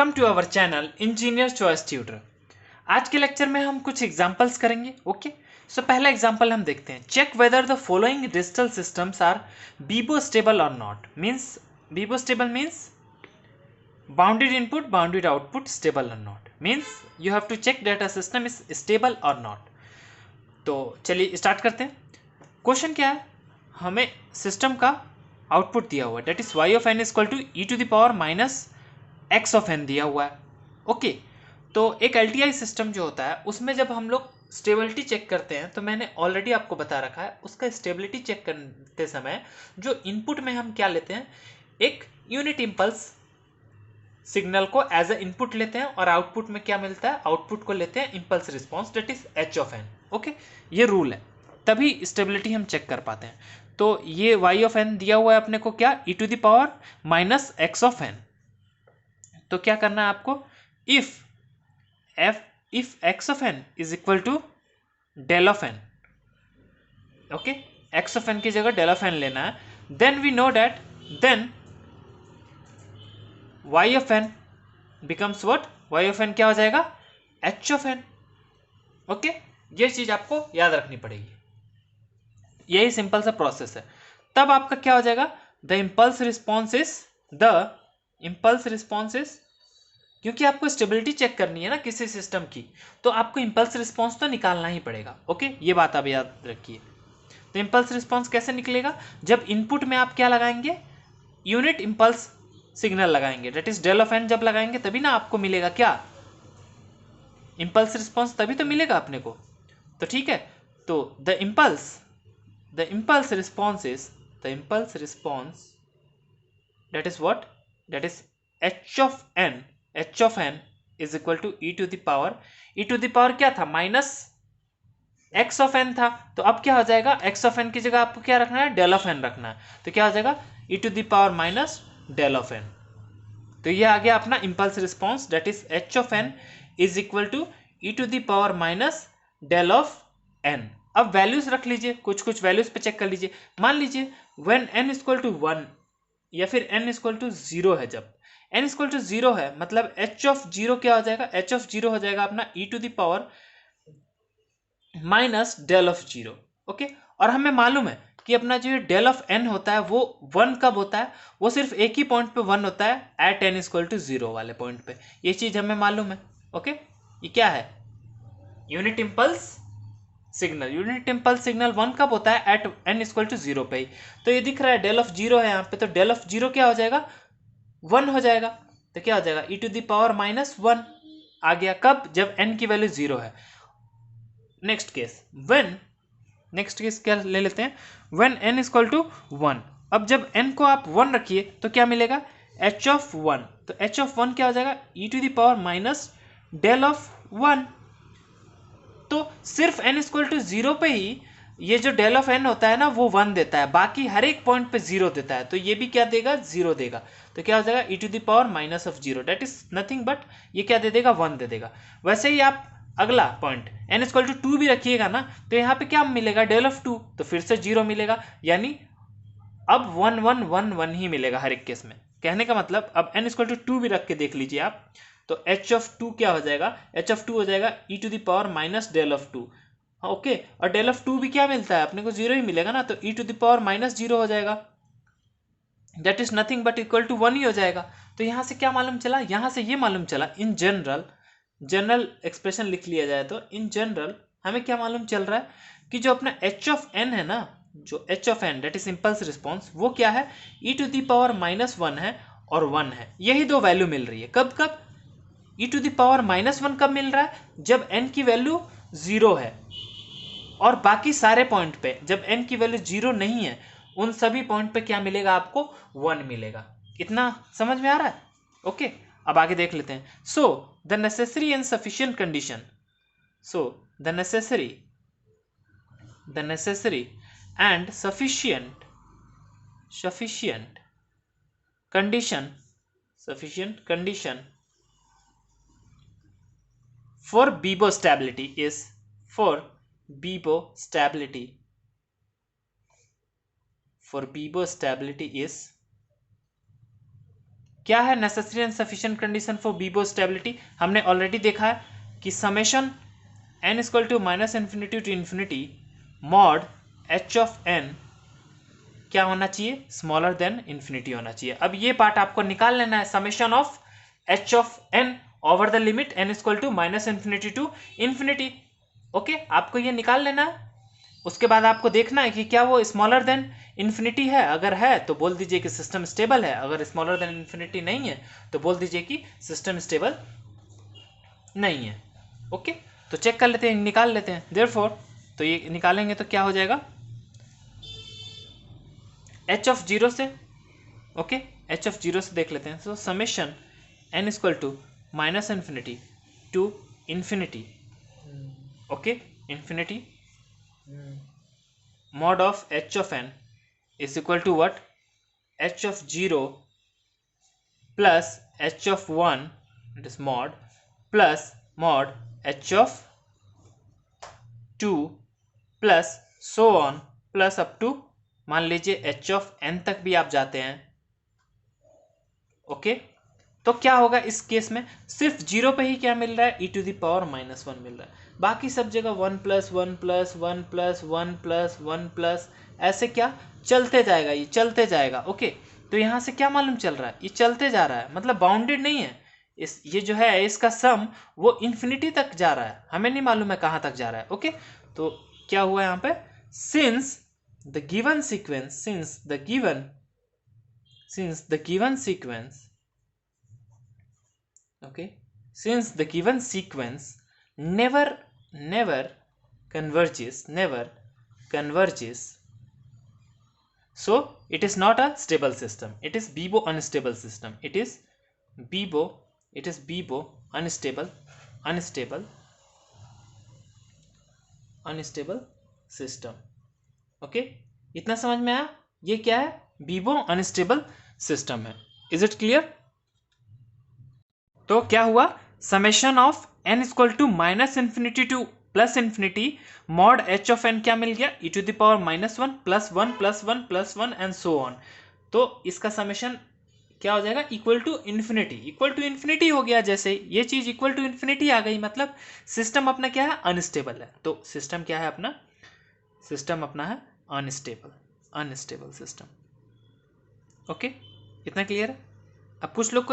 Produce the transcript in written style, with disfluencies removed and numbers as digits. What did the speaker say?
Welcome to our channel engineer choice tutor. आज के lecture में हम कुछ एग्जांपल्स करेंगे। ओके, सो पहला एग्जांपल हम देखते हैं। Check whether the following digital systems are BIBO stable और not. Means BIBO stable means bounded input bounded output, stable और not means you have to check that a system is stable और not. तो चलिए start करते हैं। Question क्या है, हमें सिस्टम का आउटपुट दिया हुआ है, that is y of n equal to e to the power minus x of n दिया हुआ है। ओके, तो एक एलटीआई सिस्टम जो होता है उसमें जब हम लोग स्टेबिलिटी चेक करते हैं तो मैंने ऑलरेडी आपको बता रखा है, उसका स्टेबिलिटी चेक करते समय जो इनपुट में हम क्या लेते हैं, एक यूनिट इम्पल्स सिग्नल को एज अ इनपुट लेते हैं और आउटपुट में क्या मिलता है, आउटपुट को लेते हैं impulse response, that is h of n. Okay, ये रूल है, तभी स्टेबिलिटी हम चेक कर पाते हैं। तो ये वाई ऑफ एन दिया हुआ है अपने को, क्या, e to the power minus x of n. तो क्या करना है आपको, if x of n is equal to del of n, okay, x of n की जगह डेल ऑफ एन लेना है, then we know that then y of n becomes what, y of n क्या हो जाएगा, एच ऑफ एन। ओके, ये चीज आपको याद रखनी पड़ेगी, यही सिंपल सा प्रोसेस है। तब आपका क्या हो जाएगा, द इम्पल्स रिस्पॉन्स इज क्योंकि आपको स्टेबिलिटी चेक करनी है ना किसी सिस्टम की, तो आपको इंपल्स रिस्पांस तो निकालना ही पड़ेगा। ओके, ये बात आप याद रखिए। तो इंपल्स रिस्पांस कैसे निकलेगा, जब इनपुट में आप क्या लगाएंगे, यूनिट इंपल्स सिग्नल लगाएंगे, that is del of n. जब लगाएंगे तभी ना आपको मिलेगा क्या, इंपल्स रिस्पांस, तभी तो मिलेगा अपने को। तो ठीक है, तो the impulse response that is what, that is h of n is equal to e to the power, e to the power क्या था, माइनस एक्स ऑफ एन था। तो अब क्या हो जाएगा, एक्स ऑफ एन की जगह आपको क्या रखना है, डेल ऑफ एन रखना है। तो क्या हो जाएगा, e to the power minus del of n. तो ये आ गया अपना impulse response, that is h of n is equal to e to the power minus del of n. अब वैल्यूज रख लीजिए, कुछ वैल्यूज पे चेक कर लीजिए। मान लीजिए व्हेन एन इक्वल टू 1 या फिर एन इक्वल टू 0 है, जब एन इक्वल टू 0 है मतलब एच ऑफ 0 क्या हो जाएगा, एच ऑफ 0 हो जाएगा अपना e to the power minus del of 0। Okay, और हमें मालूम है कि अपना जो डेल ऑफ एन होता है वो 1 कब होता है, वो सिर्फ एक ही पॉइंट पे 1 होता है, एट एन इक्वल टू 0 वाले पॉइंट पे। ये चीज हमें मालूम है। ओके, ये क्या है, यूनिट इंपल्स सिग्नल 1 कब होता है, एट एन इक्वल टू 0 पे ही। तो ये दिख रहा है डेल ऑफ 0 है यहाँ पे, तो डेल ऑफ 0 क्या हो जाएगा, 1 हो जाएगा। तो क्या हो जाएगा, ई टू दावर माइनस 1 आ गया, कब, जब n की वैल्यू 0 है। नेक्स्ट केस क्या ले लेते हैं, व्हेन n इक्वल टू 1। अब जब n को आप 1 रखिए तो क्या मिलेगा, h ऑफ 1। तो h ऑफ 1 क्या हो जाएगा, e to the power minus del of 1। तो सिर्फ n इक्वल टू 0 पे ही ये जो डेल ऑफ n होता है ना वो 1 देता है, बाकी हर एक पॉइंट पे 0 देता है। तो ये भी क्या देगा, 0 देगा। तो क्या हो जाएगा, e to the power minus of 0, that is nothing but ये क्या दे देगा, 1 दे देगा। वैसे ही आप अगला पॉइंट n इक्वल टू 2 भी रखिएगा ना, तो यहाँ पे क्या मिलेगा, डेल ऑफ 2, तो फिर से 0 मिलेगा, यानी अब 1 1 1 1 ही मिलेगा हर एक केस में। कहने का मतलब अब n इक्वल टू 2 भी रख के देख लीजिए आप, तो h ऑफ 2 क्या हो जाएगा, h ऑफ 2 हो जाएगा e to the power minus del of 2। Okay, और डेल ऑफ 2 भी क्या मिलता है अपने को, 0 ही मिलेगा ना, तो ई टू दावर माइनस 0 हो जाएगा, that is nothing but equal to 1 ही हो जाएगा। तो यहाँ से क्या मालूम चला, यहाँ से ये मालूम चला, इन जनरल एक्सप्रेशन लिख लिया जाए तो इन जनरल हमें क्या मालूम चल रहा है कि जो अपना एच ऑफ एन है ना, जो h of n that is impulse response, वो क्या है, ई टू दावर माइनस 1 है और 1 है, यही दो वैल्यू मिल रही है। कब कब, ई टू दावर माइनस 1 कब मिल रहा है, जब n की वैल्यू 0 है, और बाकी सारे पॉइंट पे जब n की वैल्यू 0 नहीं है, उन सभी पॉइंट पे क्या मिलेगा आपको, 1 मिलेगा। इतना समझ में आ रहा है। ओके, अब आगे देख लेते हैं। So the necessary and sufficient condition, so the necessary and sufficient condition for Bibo stability is क्या है necessary and sufficient condition for BIBO stability? हमने ऑलरेडी देखा है कि summation n equal to minus infinity to infinity mod h of n क्या होना चाहिए? Smaller than infinity होना चाहिए। अब ये पार्ट आपको निकाल लेना है, summation of h of n over the limit n equal to minus infinity to infinity. Okay, आपको ये निकाल लेना है। उसके बाद आपको देखना है कि क्या वो स्मॉलर देन इन्फिनिटी है। अगर है तो बोल दीजिए कि सिस्टम स्टेबल है, अगर स्मॉलर देन इन्फिनिटी नहीं है तो बोल दीजिए कि सिस्टम स्टेबल नहीं है। ओके, तो चेक कर लेते हैं, निकाल लेते हैं। देयरफॉर तो ये निकालेंगे तो क्या हो जाएगा? h ऑफ जीरो से, ओके, h ऑफ जीरो से देख लेते हैं। So summation n equal to minus infinity to infinity, okay, infinity mod of h of n is equal to what? h of 0 plus h of 1, it is mod, plus mod h of 2 plus so on plus up to मान लीजिए h of n तक भी आप जाते हैं। Okay, तो क्या होगा इस केस में? सिर्फ जीरो पे ही क्या मिल रहा है? e to the power minus one मिल रहा है। बाकी सब जगह one plus one plus one plus one plus one plus ऐसे क्या चलते जाएगा, ये चलते जाएगा। ओके, तो यहाँ से क्या मालूम चल रहा है? ये चलते जा रहा है, मतलब बाउंडेड नहीं है। इस ये जो है इसका सम वो इन्फिनिटी तक जा रहा है, हमें नहीं मालूम है कहाँ तक जा रहा है। ओके, तो क्या हुआ यहाँ पे? Since the given sequence, since the given sequence, okay, since the given sequence never converges, so it is not a stable system, it is Bibo unstable system, it is Bibo unstable system। Okay, इतना समझ में आया? ये क्या है? BIBO unstable system है। Is it clear? तो क्या हुआ? Summation of n equal to minus infinity to plus infinity mod h of n क्या मिल गया? e to the power minus one plus one plus one plus one and so on. तो इसका summation क्या हो जाएगा? इक्वल टू इन्फिनिटी हो गया। जैसे ये चीज इक्वल टू इन्फिनिटी आ गई, मतलब सिस्टम अपना क्या है? अनस्टेबल है। तो सिस्टम क्या है अपना? सिस्टम अपना है अनस्टेबल सिस्टम। ओके, इतना क्लियर है? अब कुछ लोग को